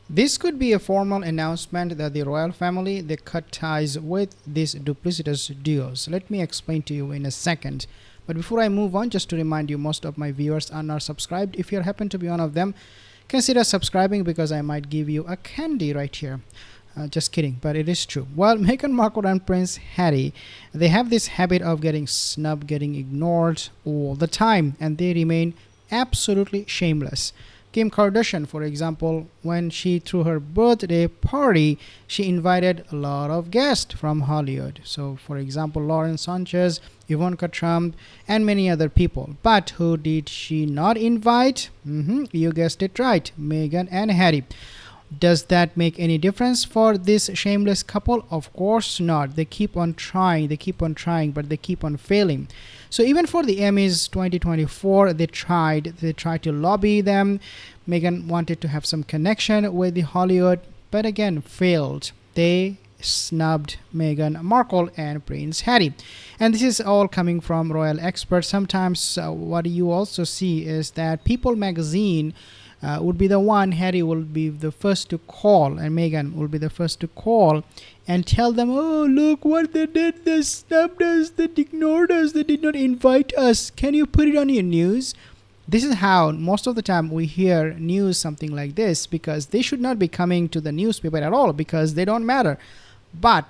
This could be a formal announcement that the royal family they cut ties with these duplicitous duos. Let me explain to you in a second. But before I move on, just to remind you, most of my viewers are not subscribed. If you happen to be one of them, consider subscribing because I might give you a candy right here. Just kidding, but it is true. Well, Meghan Markle and Prince Harry, they have this habit of getting snubbed, getting ignored all the time, and they remain absolutely shameless. Kim Kardashian, for example, when she threw her birthday party, she invited a lot of guests from Hollywood. So, for example, Lauren Sanchez, Ivanka Trump, and many other people. But who did she not invite? You guessed it right, Meghan and Harry. Does that make any difference for this shameless couple? Of course not. They keep on trying, but they keep on failing. So even for the Emmys 2024, they tried to lobby them. Meghan wanted to have some connection with the Hollywood, but again failed. They snubbed Meghan Markle and Prince Harry. And this is all coming from royal experts. Sometimes what you also see is that People magazine would be the one. Harry will be the first to call, and Meghan will be the first to call and tell them, oh, look what they did. They snubbed us, they ignored us, they did not invite us. Can you put it on your news? This is how most of the time we hear news something like this, because they should not be coming to the newspaper at all because they don't matter. But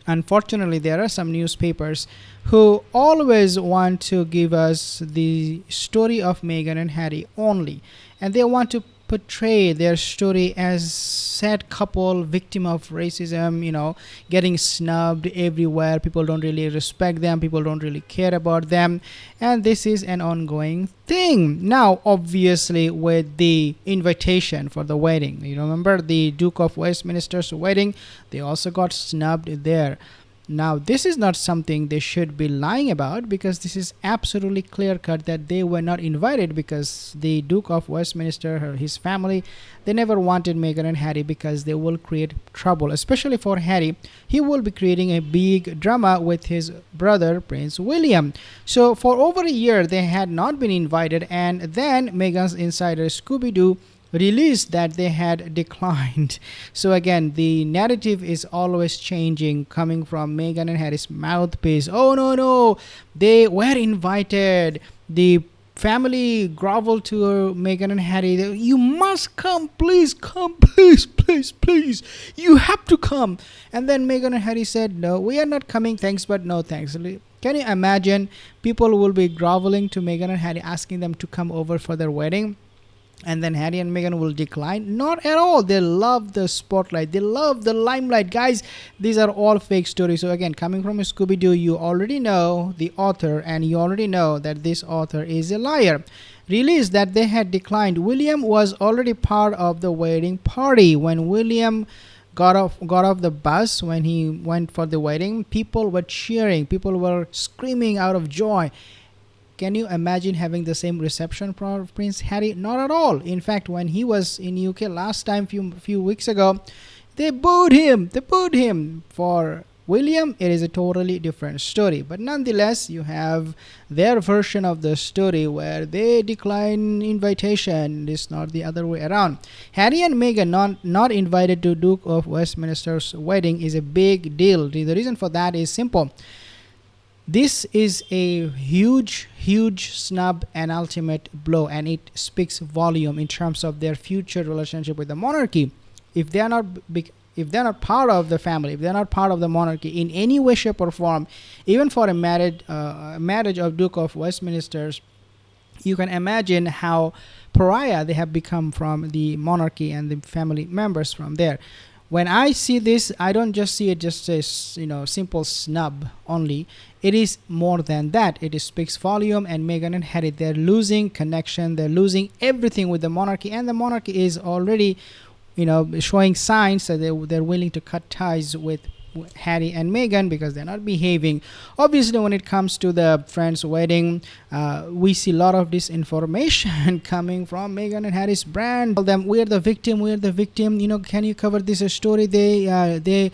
unfortunately, there are some newspapers who always want to give us the story of Meghan and Harry only, and they want to portray their story as sad couple, victim of racism, getting snubbed everywhere. People don't really respect them, people don't really care about them, and this is an ongoing thing. Now, obviously, with the invitation for the wedding, you remember the Duke of Westminster's wedding, they also got snubbed there. Now, this is not something they should be lying about, because this is absolutely clear cut that they were not invited, because the Duke of Westminster, his family, they never wanted Meghan and Harry because they will create trouble, especially for Harry. He will be creating a big drama with his brother Prince William. So for over a year they had not been invited, and then Meghan's insider Scooby-Doo released that they had declined. So again, the narrative is always changing, coming from Meghan and Harry's mouthpiece. Oh no, they were invited. The family groveled to Meghan and Harry. You must come, please come, please. You have to come. And then Meghan and Harry said, no, we are not coming, thanks, but no thanks. Can you imagine? People will be groveling to Meghan and Harry, asking them to come over for their wedding, and then Harry and Meghan will decline? Not at all. They love the spotlight, they love the limelight. Guys, these are all fake stories. So again, coming from Scooby-Doo, you already know the author, and you already know that this author is a liar. Released that they had declined. William was already part of the wedding party. When William got off the bus, when he went for the wedding, people were cheering, people were screaming out of joy. Can you imagine having the same reception for Prince Harry? Not at all. In fact, when he was in UK last time, few weeks ago, they booed him. For William, it is a totally different story. But nonetheless, you have their version of the story where they decline invitation. It's not the other way around. Harry and Meghan not invited to Duke of Westminster's wedding is a big deal. The reason for that is simple. This is a huge snub and ultimate blow, and it speaks volume in terms of their future relationship with the monarchy. If they are not part of the family, if they are not part of the monarchy in any way, shape, or form, even for a marriage of Duke of Westminster's, you can imagine how pariah they have become from the monarchy and the family members from there. When I see this, I don't just see it just as simple snub only. It is more than that. It speaks volume, and Meghan and Harry, they're losing connection, they're losing everything with the monarchy, and the monarchy is already showing signs that they're willing to cut ties with Harry and Meghan because they're not behaving. Obviously, when it comes to the friend's wedding, we see a lot of disinformation coming from Meghan and Harry's brand. Tell them we're the victim, can you cover this story? They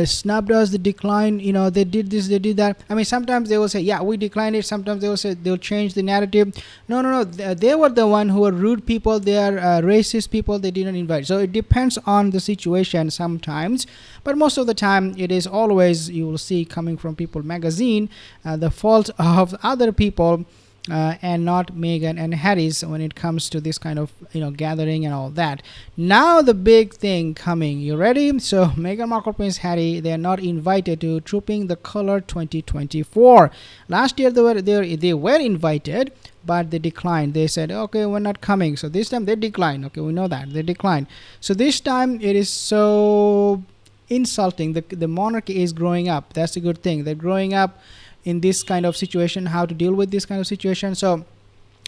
snubbed us, they declined, they did this, they did that. I mean, sometimes they will say, yeah, we declined it. Sometimes they will say they'll change the narrative. No, they were the one who were rude people. They are racist people. They didn't invite. So it depends on the situation sometimes, but most of the time it is always, you will see coming from People magazine, the fault of other people, and not Meghan and Harry's when it comes to this kind of gathering and all that. Now the big thing coming, you ready? So Meghan Markle, Prince Harry, they are not invited to Trooping the Color 2024. Last year they were invited, but they declined. They said, okay, we're not coming. So this time they declined. Okay, we know that they declined. So this time it is so insulting. The monarchy is growing up. That's a good thing. They're growing up in this kind of situation, how to deal with this kind of situation. So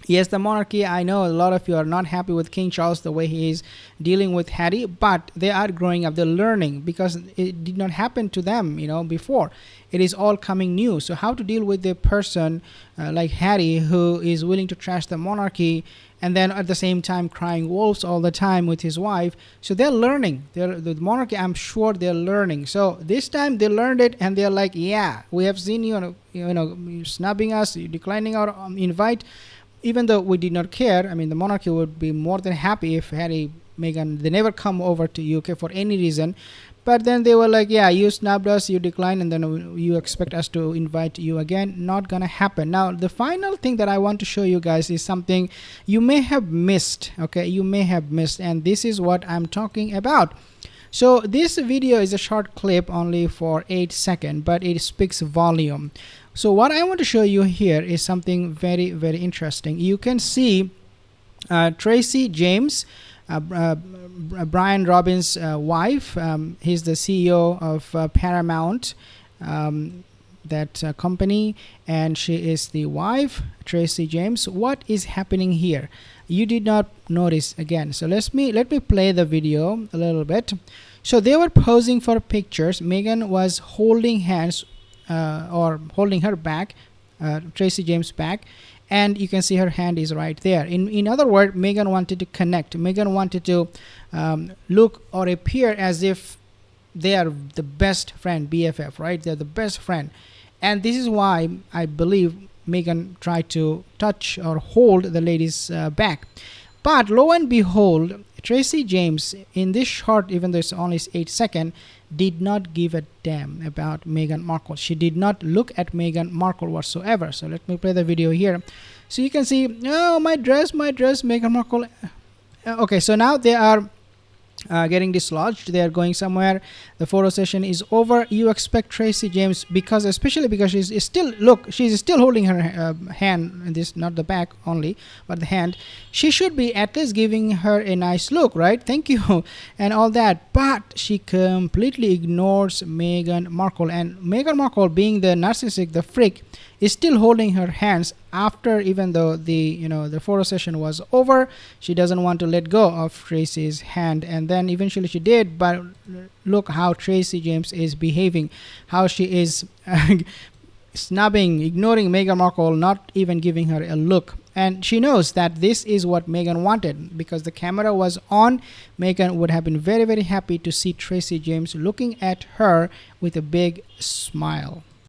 yes, the monarchy, I know a lot of you are not happy with King Charles, the way he is dealing with Harry, but they are growing up, they're learning, because it did not happen to them before. It is all coming new. So how to deal with a person like Harry, who is willing to trash the monarchy and then at the same time crying wolves all the time with his wife. So they're learning. The monarchy, I'm sure they're learning. So this time they learned it, and they're like, yeah, we have seen you snubbing us, you declining our invite. Even though we did not care, I mean, the monarchy would be more than happy if Harry, Meghan, they never come over to UK for any reason. But then they were like, yeah, you snubbed us, you declined, and then you expect us to invite you again. Not gonna happen. Now, the final thing that I want to show you guys is something you may have missed. Okay, you may have missed, and this is what I'm talking about. So this video is a short clip, only for 8 seconds, but it speaks volume. So what I want to show you here is something very, very interesting. You can see Tracy James, Brian Robbins' wife. He's the CEO of Paramount, that company, and she is the wife, Tracy James. What is happening here? You did not notice again. So let me play the video a little bit. So they were posing for pictures. Meghan was holding hands, or holding her back, Tracy James' back, and you can see her hand is right there. In other words, Meghan wanted to connect. Meghan wanted to look or appear as if they are the best friend, BFF, right? They're the best friend. And this is why I believe Meghan tried to touch or hold the lady's back. But lo and behold, Tracy James, in this short, even though it's only 8 seconds, did not give a damn about Meghan Markle. She did not look at Meghan Markle whatsoever. So let me play the video here. So you can see, oh, my dress, Meghan Markle. Okay, so now they are getting dislodged. They are going somewhere. The photo session is over. You expect Tracy James, especially because she's still holding her hand, this, not the back only, but the hand. She should be at least giving her a nice look, right? Thank you and all that. But she completely ignores Meghan Markle, and Meghan Markle, being the narcissistic, the freak, is still holding her hands after, even though the photo session was over. She doesn't want to let go of Tracy's hand, and then eventually she did. But look how Tracy James is behaving, how she is snubbing, ignoring Meghan Markle, not even giving her a look. And she knows that this is what Meghan wanted, because the camera was on. Meghan would have been very, very happy to see Tracy James looking at her with a big smile.